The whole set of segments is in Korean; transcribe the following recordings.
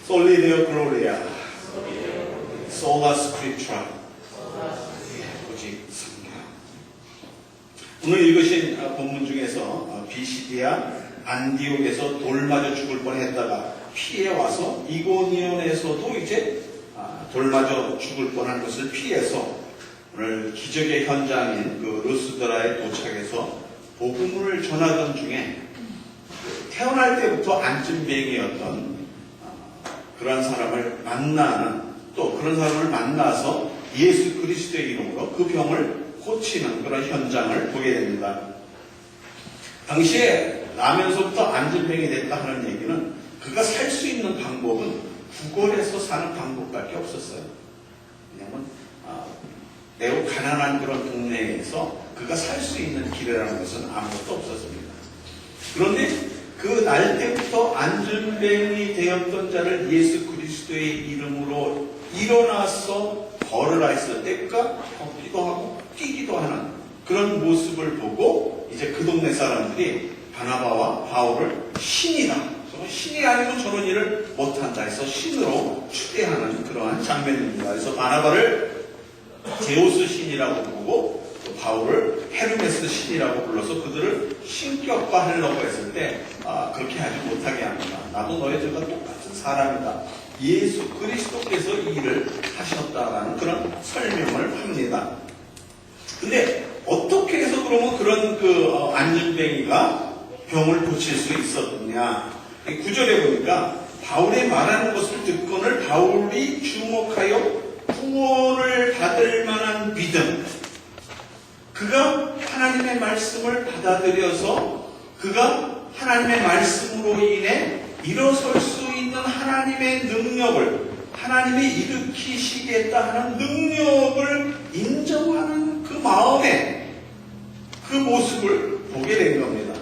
Soli Deo Gloria, Sola Scriptura, 오직 성경. 오늘 읽으신 본문 중에서 비시디아 안디옥에서 돌 맞아 죽을 뻔했다가 피해 와서 이고니온에서도 이제 돌 맞아 죽을 뻔한 것을 피해서 오늘 기적의 현장인 그 루스드라에 도착해서 복음을 전하던 중에 태어날 때부터 안진뱅이였던 그런 사람을 만나는, 또 그런 사람을 만나서 예수 그리스도의 이름으로 그 병을 고치는 그런 현장을 보게 됩니다. 당시에 나면서부터 안진뱅이 됐다 하는 얘기는 그가 살 수 있는 방법은 구걸해서 사는 방법밖에 없었어요. 왜냐하면 매우 가난한 그런 동네에서 그가 살 수 있는 길이라는 것은 아무것도 없었습니다. 그런데 그 날 때부터 안진뱅이 되었던 자를 예수 그리스도의 이름으로 일어나서 걸으라 했을 때 그가 걷기도 하고 뛰기도 하는 그런 모습을 보고 이제 그 동네 사람들이 바나바와 바울을 신이다, 신이 아니고 저런 일을 못한다 해서 신으로 추대하는 그러한 장면입니다. 그래서 바나바를 제우스 신이라고 부르고 또 바울을 헤르메스 신이라고 불러서 그들을 신격화하려고 했을 때 그렇게 하지 못하게 합니다. 나도 너희들과 똑같은 사람이다. 예수 그리스도께서 이 일을 하셨다라는 그런 설명을 합니다. 근데 어떻게 해서 그러면 그런 안진뱅이가 병을 고칠 수 있었느냐? 9절에 보니까 바울의 말하는 것을 듣고는 바울이 주목하여 구원을 받을 만한 믿음, 그가 하나님의 말씀을 받아들여서 그가 하나님의 말씀으로 인해 일어설 수 있는 하나님의 능력을, 하나님이 일으키시겠다 하는 능력을 인정하는 그 마음에 그 모습을 보게 된 겁니다.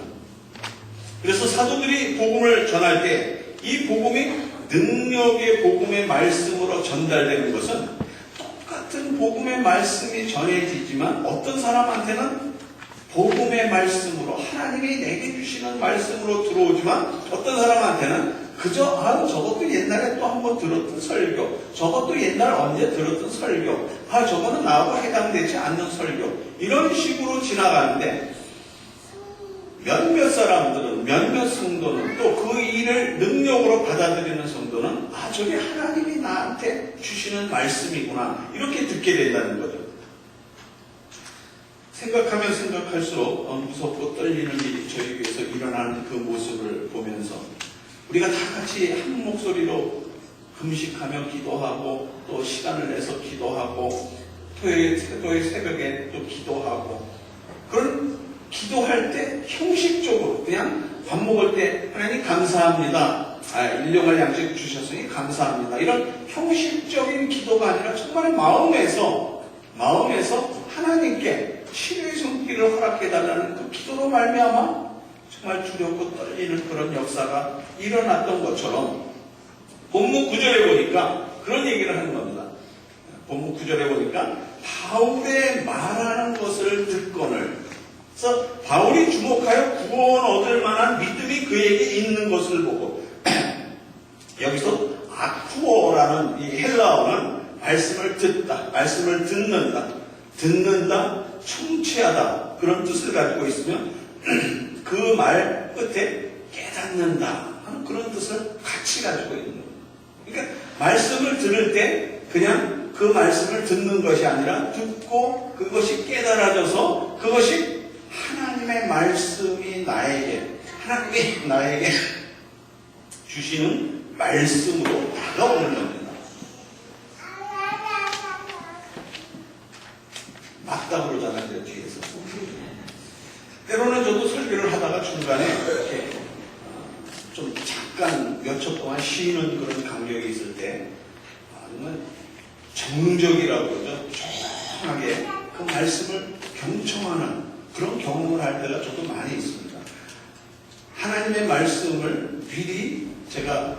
그래서 사도들이 복음을 전할 때 이 복음이 능력의 복음의 말씀으로 전달되는 것은 똑같은 복음의 말씀이 전해지지만 어떤 사람한테는 복음의 말씀으로 하나님이 내게 주시는 말씀으로 들어오지만 어떤 사람한테는 그저 저것도 옛날에 또 한번 들었던 설교, 저것도 옛날 언제 들었던 설교, 저거는 나하고 해당되지 않는 설교, 이런 식으로 지나가는데 몇몇 사람들은, 몇몇 성도는 또 그 일을 능력으로 받아들이는 성도는 저게 하나님이 나한테 주시는 말씀이구나, 이렇게 듣게 된다는 거죠. 생각하면 생각할수록 무섭고 떨리는 일이 저희 교회에서 일어나는 그 모습을 보면서 우리가 다 같이 한 목소리로 금식하며 기도하고 또 시간을 내서 기도하고 토요일 새벽에 또 기도하고, 그런 기도할 때 형식적으로 그냥 밥 먹을 때 하나님 감사합니다, 일용할 양식 주셨으니 감사합니다, 이런 형식적인 기도가 아니라 정말 마음에서 하나님께 치료의 손길을 허락해달라는 그 기도로 말미암아 정말 두렵고 떨리는 그런 역사가 일어났던 것처럼 본문 9절에 보니까 그런 얘기를 하는 겁니다. 본문 9절에 보니까 바울의 말하는 것을 듣거늘, 그래서 바울이 주목하여 구원 얻을 만한 믿음이 그에게 있는 것을 보고 여기서 아쿠어라는 이 헬라어는 말씀을 듣다, 말씀을 듣는다, 청취하다, 그런 뜻을 가지고 있으면 그 말 끝에 깨닫는다 하는 그런 뜻을 같이 가지고 있는 거예요. 그러니까 말씀을 들을 때 그냥 그 말씀을 듣는 것이 아니라 듣고 그것이 깨달아져서 그것이 하나님의 말씀이 하나님이 나에게 주시는 말씀으로 다가오는 겁니다. 맞다 그러잖아요, 뒤에서. 때로는 저도 설교를 하다가 중간에 이렇게 좀 잠깐 몇 초 동안 쉬는 그런 간격이 있을 때 정말 정적이라고 그러죠. 조용하게 그 말씀을 경청하는 그런 경험을 할 때가 저도 많이 있습니다. 하나님의 말씀을 미리 제가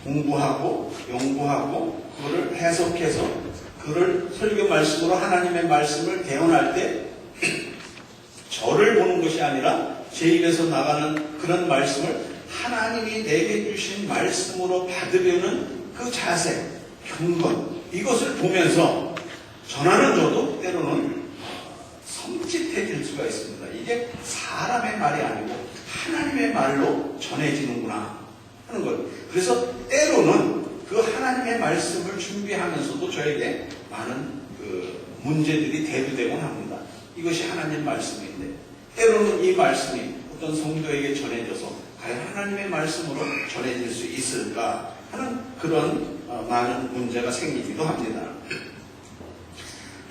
공부하고 연구하고 그거를 해석해서 그를 설교 말씀으로 하나님의 말씀을 대언할 때 저를 보는 것이 아니라 제 입에서 나가는 그런 말씀을 하나님이 내게 주신 말씀으로 받으려는 그 자세, 경건, 이것을 보면서 전하는 저도 때로는 섬찟해질 수가 있습니다. 이게 사람의 말이 아니고 하나님의 말로 전해지는구나 하는 것. 그래서 때로는 그 하나님의 말씀을 준비하면서도 저에게 많은 그 문제들이 대두되곤 합니다. 이것이 하나님 말씀인데 때로는 이 말씀이 어떤 성도에게 전해져서 과연 하나님의 말씀으로 전해질 수 있을까 하는 그런 많은 문제가 생기기도 합니다.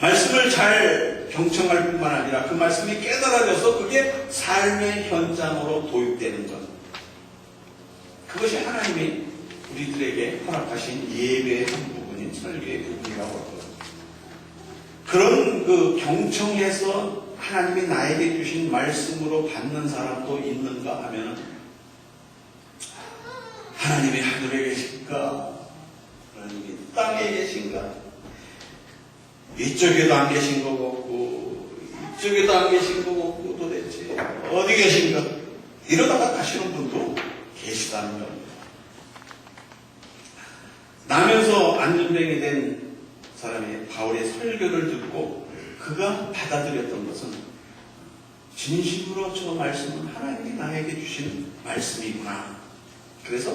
말씀을 잘 경청할 뿐만 아니라 그 말씀이 깨달아져서 그게 삶의 현장으로 도입되는 것. 그것이 하나님이 우리들에게 허락하신 예배의 한 부분인 설교의 부분이라고 하거든요. 그런 그 경청해서 하나님이 나에게 주신 말씀으로 받는 사람도 있는가 하면은 하나님이 하늘에 계신가? 하나님이 땅에 계신가? 이쪽에도 안 계신 것 같고 이쪽에도 안 계신 것 같고 도대체 어디 계신가? 이러다가 가시는 분도 계시다는 겁니다. 나면서 안전뱅이 된 사람이 바울의 설교를 듣고 그가 받아들였던 것은 진심으로 저 말씀은 하나님이 나에게 주신 말씀이구나. 그래서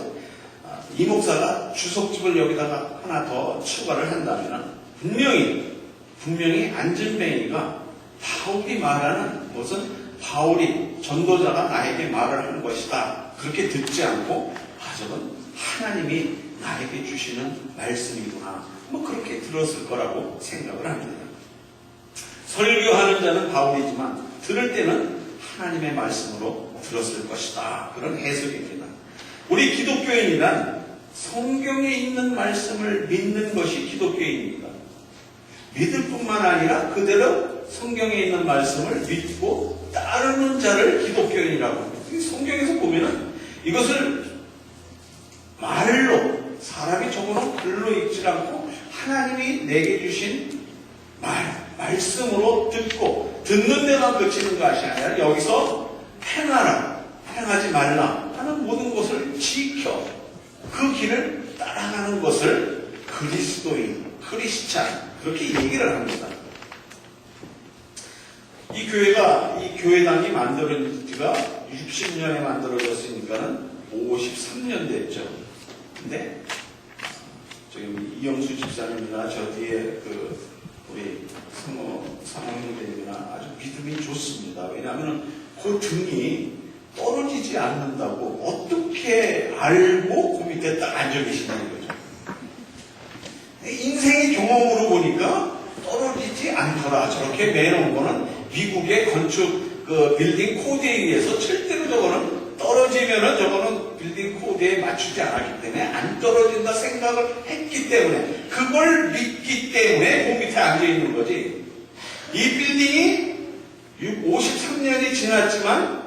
이 목사가 주석집을 여기다가 하나 더 추가를 한다면 분명히 안전뱅이가 바울이 말하는 것은 바울이 전도자가 나에게 말을 한 것이다. 그렇게 듣지 않고 저건 하나님이 나에게 주시는 말씀이구나. 그렇게 들었을 거라고 생각을 합니다. 설교하는 자는 바울이지만 들을 때는 하나님의 말씀으로 들었을 것이다. 그런 해석입니다. 우리 기독교인이란 성경에 있는 말씀을 믿는 것이 기독교인입니다. 믿을 뿐만 아니라 그대로 성경에 있는 말씀을 믿고 따르는 자를 기독교인이라고 합니다. 성경에서 보면은 이것을 말로 사람이 적어놓은 글로 읽지 않고 하나님이 내게 주신 말씀으로 듣고 듣는 데만 그치는 것이 아니라 여기서 행하라, 행하지 말라 하는 모든 것을 지켜 그 길을 따라가는 것을 그리스도인, 크리스찬 그렇게 얘기를 합니다. 이 교회당이 만들어진 지가 60년에 만들어졌으니까는 53년 됐죠. 근데 지금 이영수 집사님이나 저 뒤에 우리 상호형제님이나 아주 믿음이 좋습니다. 왜냐하면 그 등이 떨어지지 않는다고 어떻게 알고 그 밑에 딱 앉아 계시는 거죠. 인생의 경험으로 보니까 떨어지지 않더라. 저렇게 매놓은 거는 미국의 건축 빌딩 코드에 의해서 절대로 저거는 떨어지면은 저거는 빌딩 코드에 맞추지 않았기 때문에 안 떨어진다 생각을 했기 때문에 그걸 믿기 때문에 그 밑에 앉아 있는 거지. 이 빌딩이 53년이 지났지만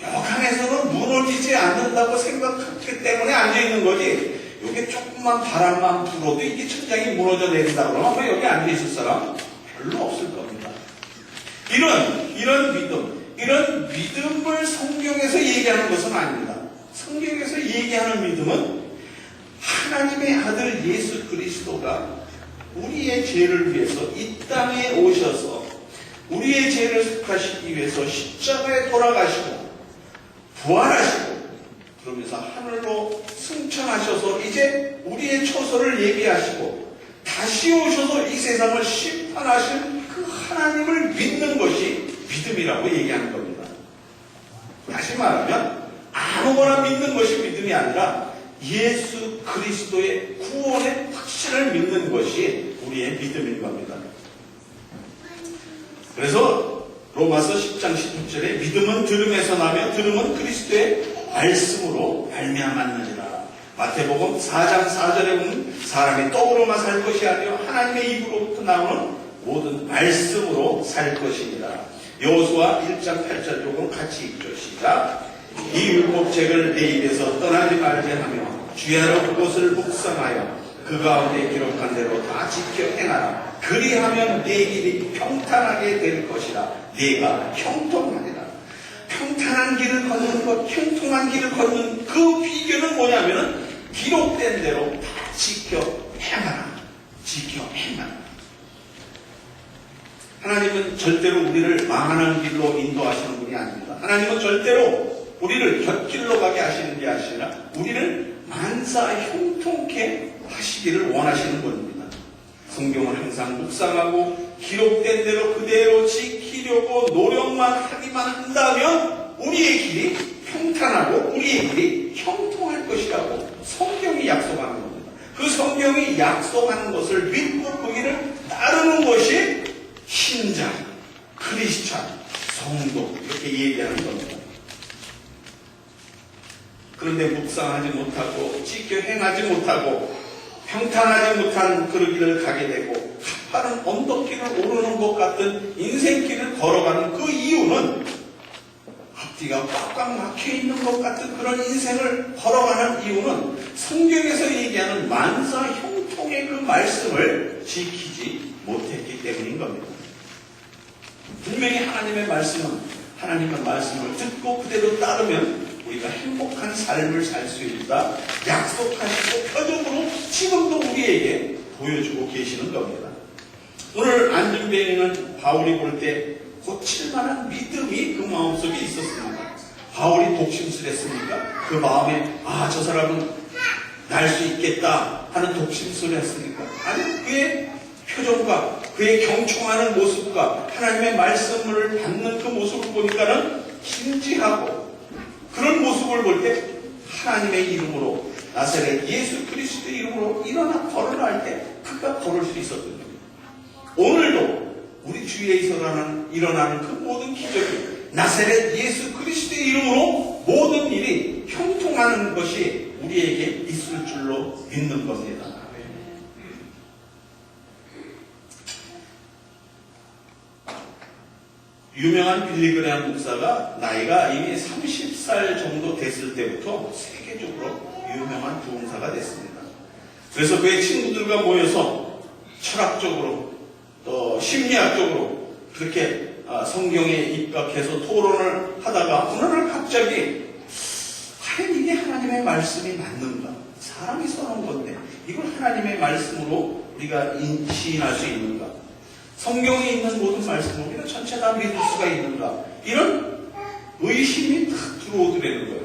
여간에서는 무너지지 않는다고 생각했기 때문에 앉아 있는 거지. 여기 조금만 바람만 불어도 이게 천장이 무너져 내린다 그러면 왜 여기 앉아 있을 사람 별로 없을 겁니다. 이런 믿음을 성경에서 얘기하는 것은 아닙니다. 성경에서 얘기하는 믿음은 하나님의 아들 예수 그리스도가 우리의 죄를 위해서 이 땅에 오셔서 우리의 죄를 속하시기 위해서 십자가에 돌아가시고 부활하시고 그러면서 하늘로 승천하셔서 이제 우리의 처소를 예비하시고 다시 오셔서 이 세상을 심판하실 그 하나님을 믿는 것이 믿음이라고 얘기하는 겁니다. 다시 말하면 아무거나 믿는 것이 믿음이 아니라 예수 그리스도의 구원의 확신을 믿는 것이 우리의 믿음인 겁니다. 그래서 로마서 10장 16절에 믿음은 들음에서 나며 들음은 그리스도의 말씀으로 말미암았느니라. 마태복음 4장 4절에 보면 사람이 떡으로만 살 것이 아니요 하나님의 입으로부터 나오는 모든 말씀으로 살 것이니라. 여호수아 1장 8절 조금 같이 읽죠. 시작. 이 율법책을 내 입에서 떠나지 말게 하며 주야로 그것을 묵상하여 그 가운데 기록한 대로 다 지켜 행하라. 그리하면 내 길이 평탄하게 될 것이라. 네가 형통하리라. 평탄한 평탄한 길을 걷는 것, 형통한 길을 걷는 그 비결은 뭐냐면은 기록된 대로 다 지켜 행하라. 지켜 행하라. 하나님은 절대로 우리를 망하는 길로 인도하시는 분이 아닙니다. 하나님은 절대로 우리를 곁길로 가게 하시는 게 아니라 우리를 만사 형통케 하시기를 원하시는 분입니다. 성경을 항상 묵상하고 기록된 대로 그대로 지키려고 노력만 하기만 한다면 우리의 길이 평탄하고 우리의 길이 형통할 것이라고 성경이 약속하는 겁니다. 그 성경이 약속하는 것을 믿고 그 길을 따르는 것이 신자, 크리스찬, 성도 이렇게 얘기하는 겁니다. 그런데 묵상하지 못하고 지켜 행하지 못하고 평탄하지 못한 그 길을 가게 되고 가파른 언덕길을 오르는 것 같은 인생길을 걸어가는 그 이유는 앞뒤가 꽉꽉 막혀있는 것 같은 그런 인생을 걸어가는 이유는 성경에서 얘기하는 만사 형통의 그 말씀을 지키지 못했기 때문인 겁니다. 분명히 하나님의 말씀은 하나님의 말씀을 듣고 그대로 따르면 우리가 행복한 삶을 살 수 있다 약속하시고 표적으로 지금도 우리에게 보여주고 계시는 겁니다. 오늘 안진뱅이는 바울이 볼 때 고칠만한 믿음이 그 마음속에 있었습니다. 바울이 독심술했습니까? 그 마음에 저 사람은 날 수 있겠다 하는 독심술을 했습니까? 아니, 그의 표정과 그의 경청하는 모습과 하나님의 말씀을 받는 그 모습을 보니까는 진지하고 그런 모습을 볼 때 하나님의 이름으로 나사렛 예수 그리스도의 이름으로 일어나 걸으라 할 때 그가 걸을 수 있었던 겁니다. 오늘도 우리 주위에 일어나는 그 모든 기적이 나사렛 예수 그리스도의 이름으로 모든 일이 형통하는 것이 우리에게 있을 줄로 믿는 겁니다. 유명한 빌리그레함 목사가 나이가 이미 30살 정도 됐을 때부터 세계적으로 유명한 부흥사가 됐습니다. 그래서 그의 친구들과 모여서 철학적으로 또 심리학적으로 그렇게 성경에 입각해서 토론을 하다가 어느 날 갑자기 과연 이게 하나님의 말씀이 맞는가? 사람이 써놓은 건데 이걸 하나님의 말씀으로 우리가 시인할 수 있는가? 성경에 있는 모든 말씀을 우리가 전체 다 믿을 수가 있는가? 이런 의심이 탁 들어오더라는 거예요.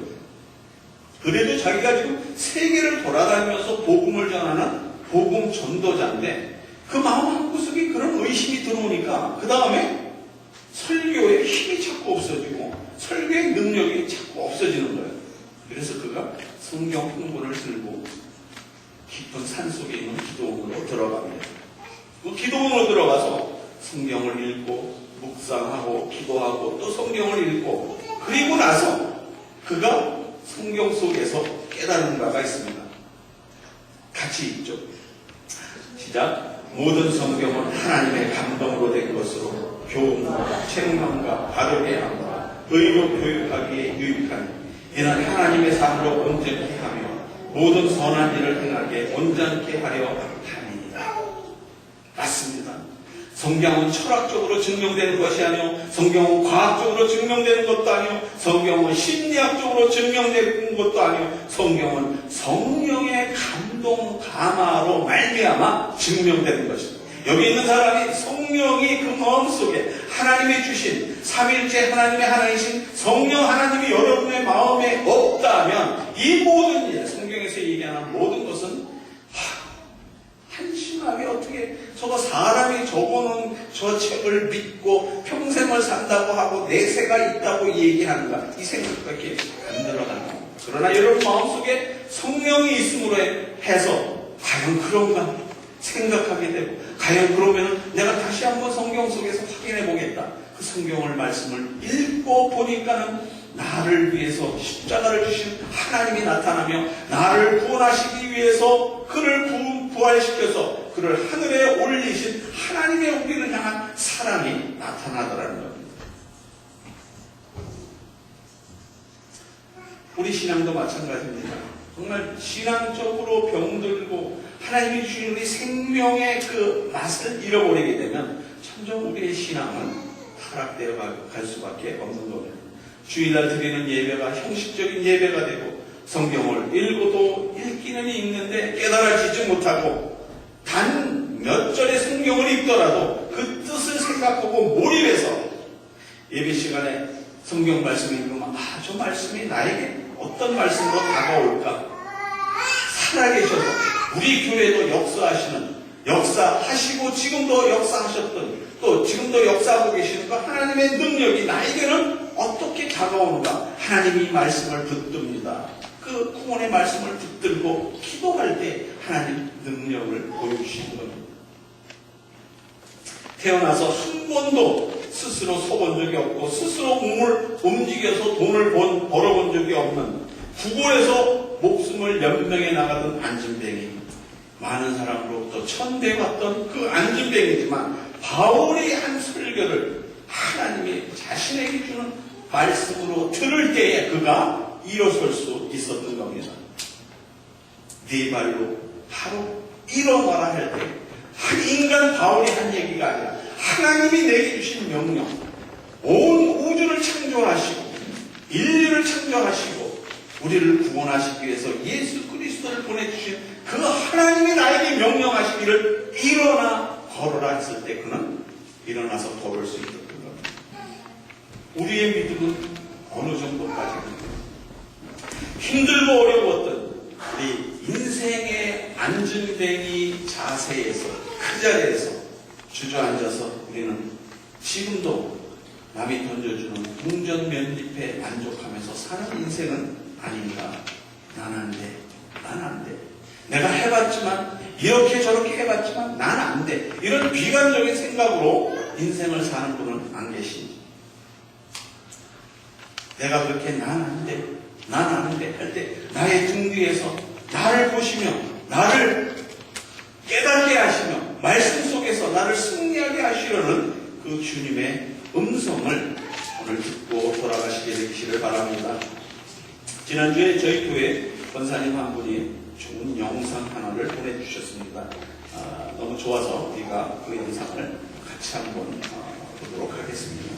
그래도 자기가 지금 세계를 돌아다니면서 복음을 전하는 복음 전도자인데 그 마음 한구석에 그런 의심이 들어오니까 그 다음에 설교의 힘이 자꾸 없어지고 설교의 능력이 자꾸 없어지는 거예요. 그래서 그가 성경 흥분을 들고 깊은 산속에 있는 기도원으로 들어갑니다. 그 기도원으로 들어가서 성경을 읽고 묵상하고 기도하고 또 성경을 읽고 그리고 나서 그가 성경 속에서 깨달은 바가 있습니다. 같이 읽죠. 시작. 모든 성경은 하나님의 감동으로 된 것으로 교훈과 책망과 바르게 함과 의로 교육하기에 유익하니 이는 하나님의 삶으로 온전케 하며 모든 선한 일을 행하게 온전케 하려 함이니라. 맞습니다. 성경은 철학적으로 증명되는 것이 아니요 성경은 과학적으로 증명되는 것도 아니요 성경은 심리학적으로 증명되는 것도 아니요 성경은 성령의 감동 감화로 말미암아 증명되는 것입니다. 여기 있는 사람이 성령이 그 마음속에 하나님이 주신 삼일째 하나님의 하나이신 성령 하나님이 여러분의 마음에 없다면 이 모든 일 성경에서 얘기하는 모든 것은 한심하게 어떻게 저거 사람이 적어놓은 저 책을 믿고 평생을 산다고 하고 내세가 있다고 얘기하는가 이 생각밖에 안 들어간다. 그러나 여러분 마음속에 성령이 있음으로 해서 과연 그런가 생각하게 되고 과연 그러면 내가 다시 한번 성경 속에서 확인해 보겠다. 그 성경을 말씀을 읽고 보니까는 나를 위해서 십자가를 주신 하나님이 나타나며 나를 구원하시기 위해서 그를 부활시켜서 그를 하늘에 올리신 하나님의 우리를 향한 사랑이 나타나더라는 겁니다. 우리 신앙도 마찬가지입니다. 정말 신앙적으로 병들고 하나님이 주신 우리 생명의 그 맛을 잃어버리게 되면 점점 우리의 신앙은 타락되어 갈 수밖에 없는 겁니다. 주일날 드리는 예배가 형식적인 예배가 되고 성경을 읽어도 읽기는 읽는데 깨달아지지 못하고 단 몇 절의 성경을 읽더라도 그 뜻을 생각하고 몰입해서 예배 시간에 성경 말씀을 읽으면 저 말씀이 나에게 어떤 말씀으로 다가올까? 살아계셔서 우리 교회도 역사하시고 지금도 역사하셨던 또 지금도 역사하고 계시는 그 하나님의 능력이 나에게는 어떻게 다가오는가? 하나님이 말씀을 붙듭니다. 그 구원의 말씀을 붙들고 기도할 때 하나님 능력을 보여주시는 겁니다. 태어나서 한 번도 스스로 서본 적이 없고 스스로 몸을 움직여서 돈을 벌어본 적이 없는 구골에서 목숨을 연명해 나가던 안진뱅이, 많은 사람으로부터 천대받던 그 안진뱅이지만 바울의 한 설교를 하나님이 자신에게 주는 말씀으로 들을 때에 그가 일어설 수 있었던 겁니다. 네 발로 바로 일어나라 할 때 인간 바울이 한 얘기가 아니라 하나님이 내게 주신 명령, 온 우주를 창조하시고 인류를 창조하시고 우리를 구원하시기 위해서 예수 그리스도를 보내주신 그 하나님이 나에게 명령하시기를 일어나 걸어라 했을 때 그는 일어나서 걸을 수 있었던 겁니다. 우리의 믿음은 어느 정도까지입니까? 힘들고 어려웠던 우리 인생의 안진뱅이 자세에서 그 자리에서 주저앉아서 우리는 지금도 남이 던져주는 궁전 면집에 만족하면서 사는 인생은 아닌가? 난 안 돼. 난 안 돼. 내가 해봤지만 이렇게 저렇게 해봤지만 난 안 돼. 이런 비관적인 생각으로 인생을 사는 분은 안 계신지. 내가 그렇게 난 안 돼. 난 안 돼. 할 때 나의 등 뒤에서 나를 보시며 나를 깨닫게 하시며 말씀 속에서 나를 승리하게 하시려는 그 주님의 음성을 오늘 듣고 돌아가시게 되기를 바랍니다. 지난주에 저희 교회 권사님 한 분이 좋은 영상 하나를 보내주셨습니다. 너무 좋아서 우리가 그 영상을 같이 한번 보도록 하겠습니다.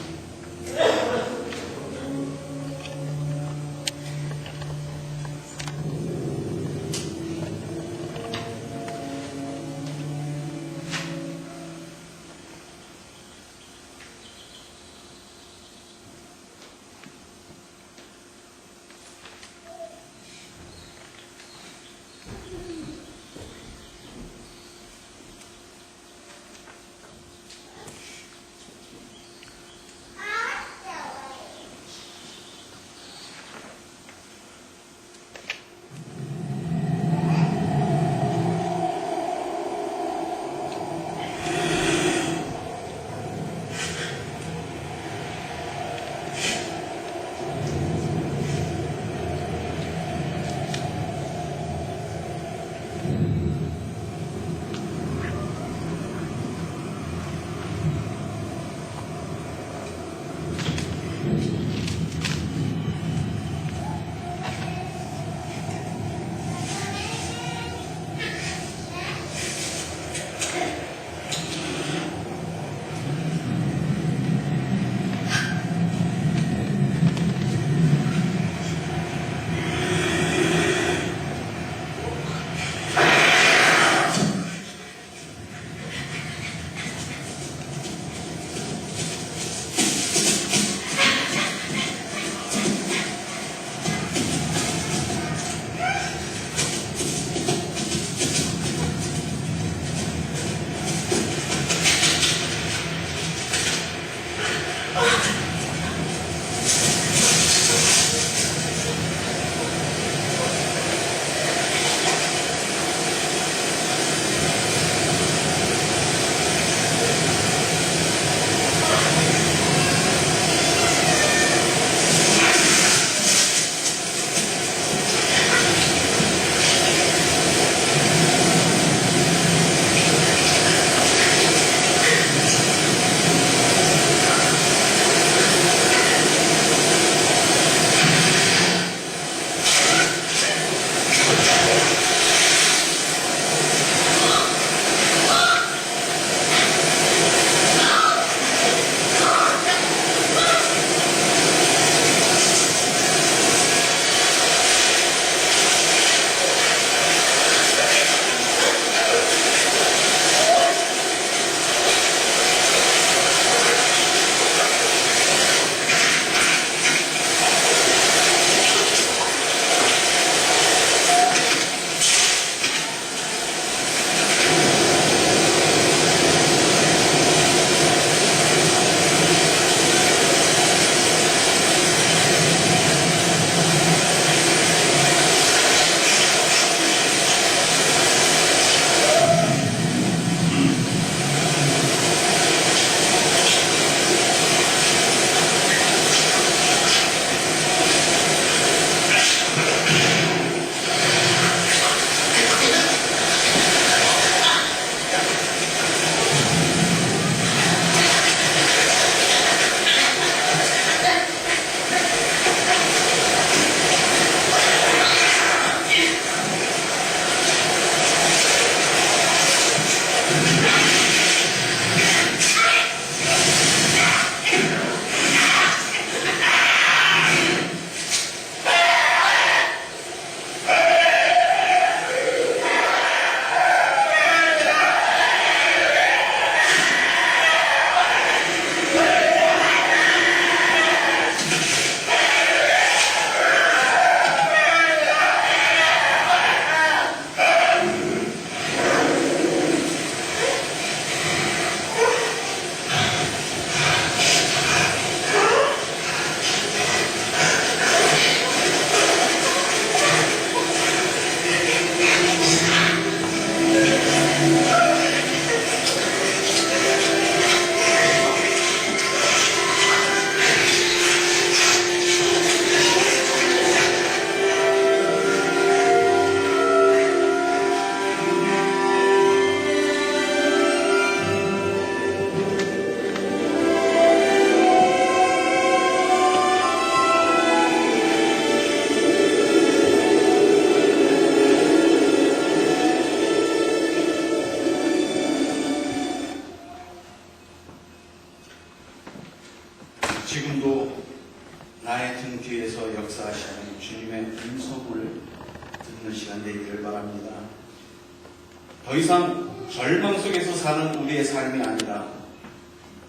더 이상 절망 속에서 사는 우리의 삶이 아니라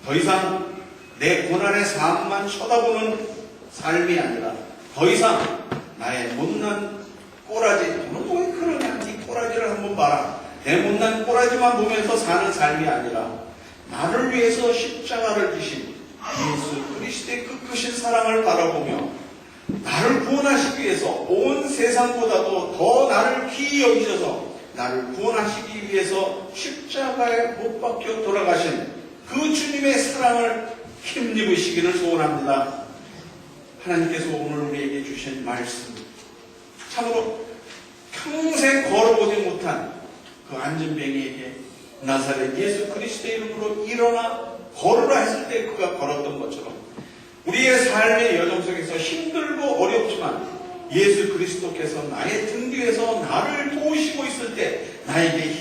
더 이상 내 고난의 삶만 쳐다보는 삶이 아니라 더 이상 나의 못난 꼬라지, 너 왜 그러냐, 네 꼬라지를 한번 봐라. 내 못난 꼬라지만 보면서 사는 삶이 아니라 나를 위해서 십자가를 지신 예수 그리스도의 그 크신 사랑을 바라보며 나를 구원하시기 위해서 온 세상보다도 더 나를 귀히 여기셔서 나를 구원하시기 위해서 십자가에 못 박혀 돌아가신 그 주님의 사랑을 힘입으시기를 소원합니다. 하나님께서 오늘 우리에게 주신 말씀, 참으로 평생 걸어보지 못한 그 안진뱅이에게 나사렛 예수 그리스도의 이름으로 일어나 걸으라 했을 때 그가 걸었던 것처럼 우리의 삶의 여정 속에서 힘들고 어렵지만 예수 그리스도께서 나의 등 뒤에서 나를 도우시고 있을 때 나에게